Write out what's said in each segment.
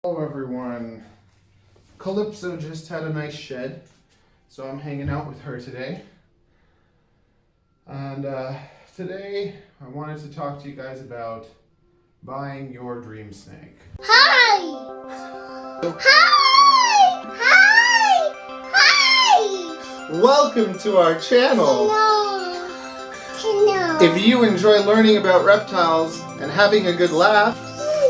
Hello everyone. Calypso just had a nice shed, so I'm hanging out with her today. And today I wanted to talk to you guys about buying your dream snake. Hi! Hi! Hi! Hi! Welcome to our channel. Hello. If you enjoy learning about reptiles and having a good laugh,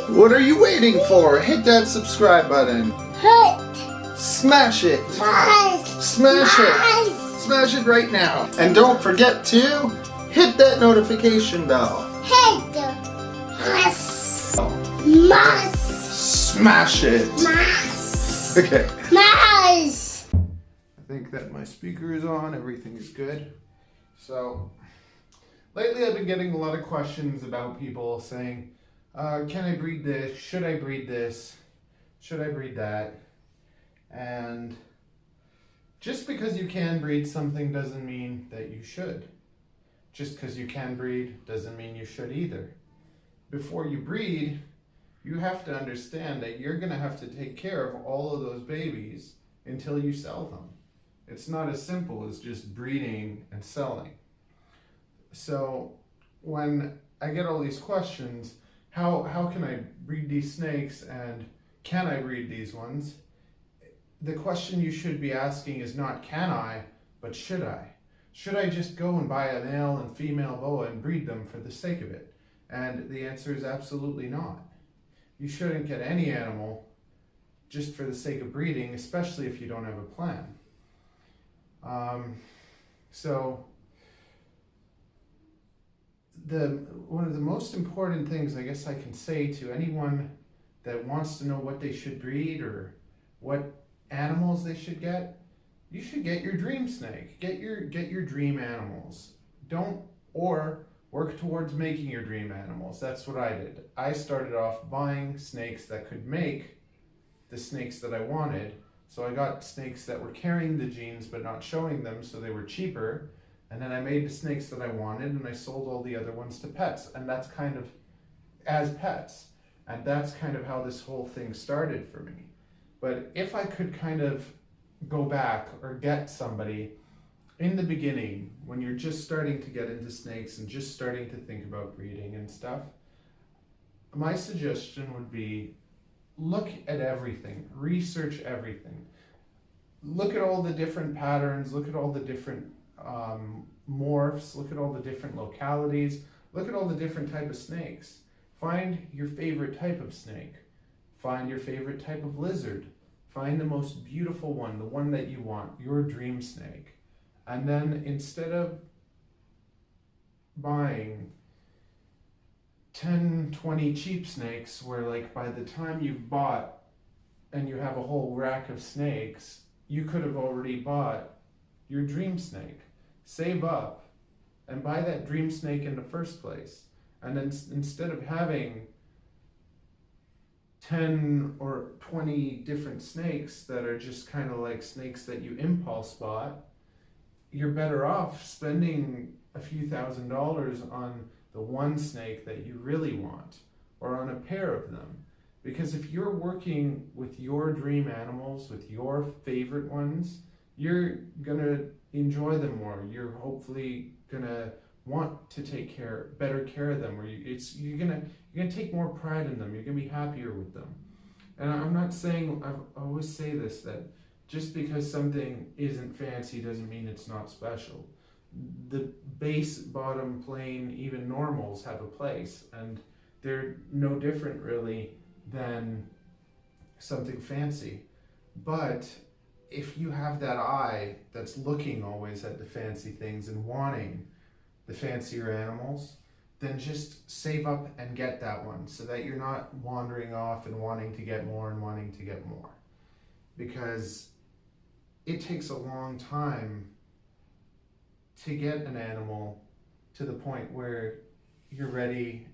what are you waiting for? Hit that subscribe button. Hit. Smash it. Smash it. Smash it right now. And don't forget to hit that notification bell. Hit. Smash it. Okay. Smash. I think that my speaker is on. Everything is good. So, lately I've been getting a lot of questions about people saying, can I breed this? Should I breed this? Should I breed that? And just because you can breed something doesn't mean that you should. Just because you can breed doesn't mean you should either. Before you breed, you have to understand that you're going to have to take care of all of those babies until you sell them. It's not as simple as just breeding and selling. So when I get all these questions, how can I breed these snakes and can I breed these ones? The question you should be asking is not can I, but should I? Should I just go and buy a male and female boa and breed them for the sake of it? And the answer is absolutely not. You shouldn't get any animal just for the sake of breeding, especially if you don't have a plan. One of the most important things I guess I can say to anyone that wants to know what they should breed or what animals they should get, you should get your dream snake. Get your dream animals. Or work towards making your dream animals. That's what I did. I started off buying snakes that could make the snakes that I wanted. So I got snakes that were carrying the genes but not showing them, so they were cheaper. And then I made the snakes that I wanted and I sold all the other ones to pets. And that's kind of as pets. And that's kind of how this whole thing started for me. But if I could kind of go back or get somebody in the beginning, when you're just starting to get into snakes and just starting to think about breeding and stuff, my suggestion would be look at everything, research everything. Look at all the different patterns, look at all the different morphs, look at all the different localities, look at all the different type of snakes. Find your favorite type of snake. Find your favorite type of lizard. Find the most beautiful one, the one that you want, your dream snake. And then instead of buying 10, 20 cheap snakes where like by the time you've bought and you have a whole rack of snakes, you could have already bought your dream snake. Save up and buy that dream snake in the first place. And then instead of having 10 or 20 different snakes that are just kind of like snakes that you impulse bought, you're better off spending a few $1,000s on the one snake that you really want, or on a pair of them. Because if you're working with your dream animals, with your favorite ones, you're gonna enjoy them more. You're hopefully gonna want to take better care of them, or you're gonna take more pride in them. You're gonna be happier with them. And I'm not saying, I always say this, that just because something isn't fancy doesn't mean it's not special. The base, bottom, plain, even normals have a place, and they're no different really than something fancy. But if you have that eye that's looking always at the fancy things and wanting the fancier animals, then just save up and get that one so that you're not wandering off and wanting to get more and wanting to get more. Because it takes a long time to get an animal to the point where you're ready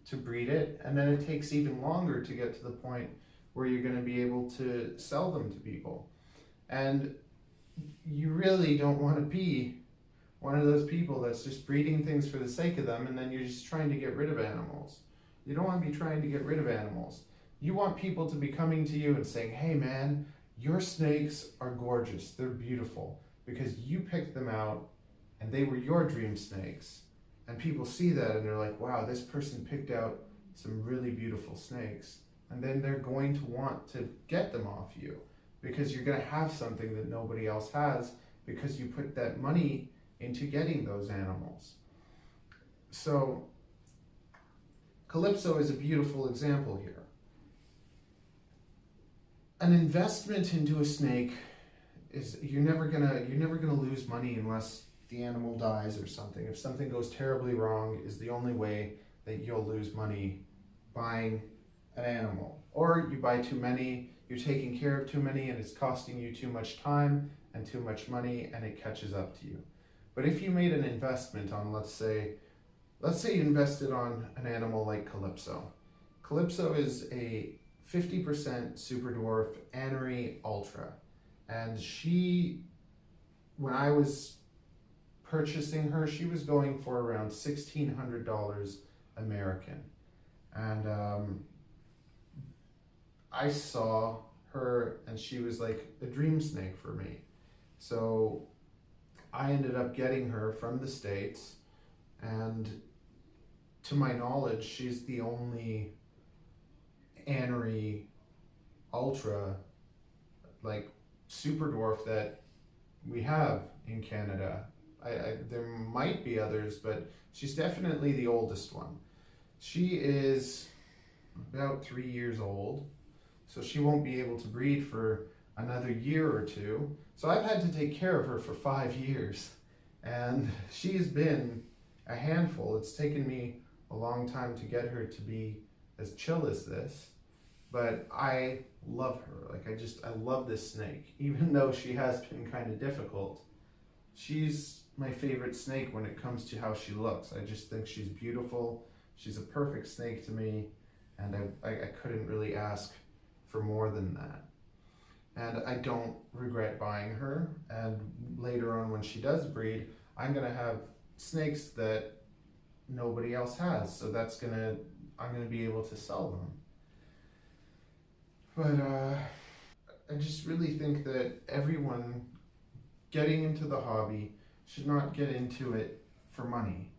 to breed it, and then it takes even longer to get to the point where you're going to be able to sell them to people. And you really don't want to be one of those people that's just breeding things for the sake of them and then you're just trying to get rid of animals. You don't want to be trying to get rid of animals. You want people to be coming to you and saying, hey man, your snakes are gorgeous, they're beautiful, because you picked them out and they were your dream snakes. And people see that and they're like, wow, this person picked out some really beautiful snakes. And then they're going to want to get them off you because you're going to have something that nobody else has because you put that money into getting those animals. So Calypso is a beautiful example here. An investment into a snake is you're never gonna lose money unless the animal dies or something. If something goes terribly wrong, is the only way that you'll lose money buying an animal. Or you buy too many, you're taking care of too many, and it's costing you too much time and too much money, and it catches up to you. But if you made an investment on, let's say you invested on an animal like Calypso. Calypso is a 50% Superdwarf Anery Ultra. And when I was purchasing her, she was going for around $1,600 American. And I saw her and she was like a dream snake for me. So I ended up getting her from the States, and to my knowledge, she's the only Anery Ultra, like Superdwarf, that we have in Canada. There might be others, but she's definitely the oldest one. She is about 3 years old, so she won't be able to breed for another year or two. So I've had to take care of her for 5 years, and she's been a handful. It's taken me a long time to get her to be as chill as this, but I love her. Like I love this snake, even though she has been kind of difficult. She's my favorite snake when it comes to how she looks. I just think she's beautiful. She's a perfect snake to me, and I couldn't really ask for more than that. And I don't regret buying her, and later on when she does breed, I'm gonna have snakes that nobody else has, so I'm gonna be able to sell them. But I just really think that everyone getting into the hobby should not get into it for money.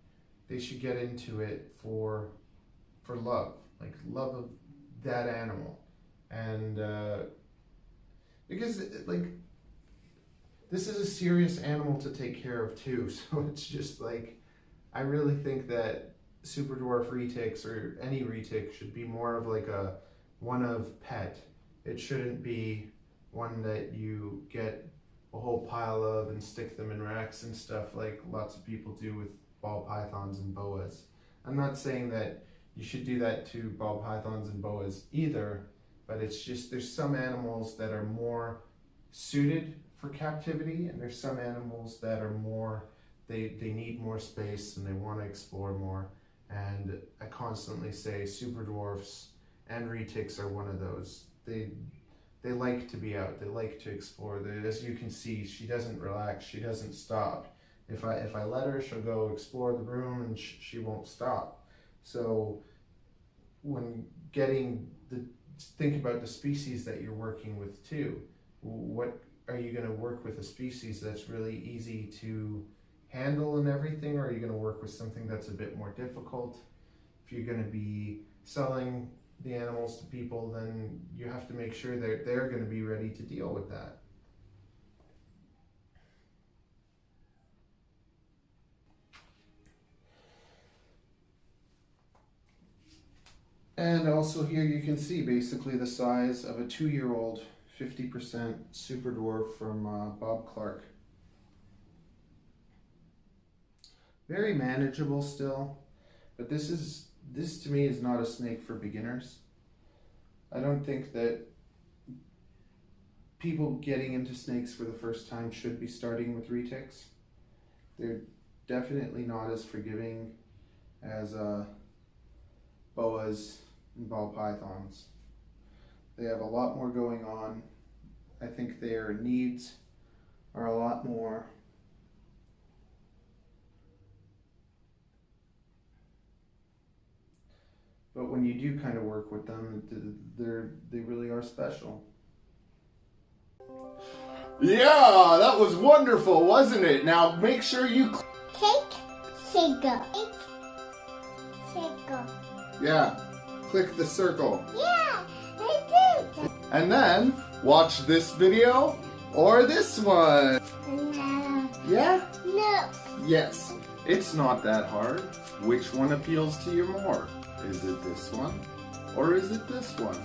They should get into it for love, like love of that animal. And because like this is a serious animal to take care of too, so it's just like I really think that Superdwarf retics or any retic should be more of like a one of pet. It shouldn't be one that you get a whole pile of and stick them in racks and stuff like lots of people do with ball pythons and boas. I'm not saying that you should do that to ball pythons and boas either, but it's just there's some animals that are more suited for captivity, and there's some animals that are more, they need more space and they want to explore more. And I constantly say Superdwarfs and retics are one of those. They like to be out, they like to explore. As you can see, she doesn't relax, she doesn't stop. If I let her, she'll go explore the room and she won't stop. So when think about the species that you're working with too. What are you going to work with a species that's really easy to handle and everything, or are you going to work with something that's a bit more difficult? If you're going to be selling the animals to people, then you have to make sure that they're going to be ready to deal with that. And also here you can see basically the size of a 2-year-old 50% Superdwarf from Bob Clark. Very manageable still, but this to me is not a snake for beginners. I don't think that people getting into snakes for the first time should be starting with retics. They're definitely not as forgiving as boas and ball pythons. They have a lot more going on. I think their needs are a lot more. But when you do kind of work with them, they really are special. Yeah, that was wonderful, wasn't it? Now make sure you Take, circle. Take, circle. yeah, click the circle. Yeah, I did. And then watch this video or this one. No. Yeah? No. Yes. It's not that hard. Which one appeals to you more? Is it this one or is it this one?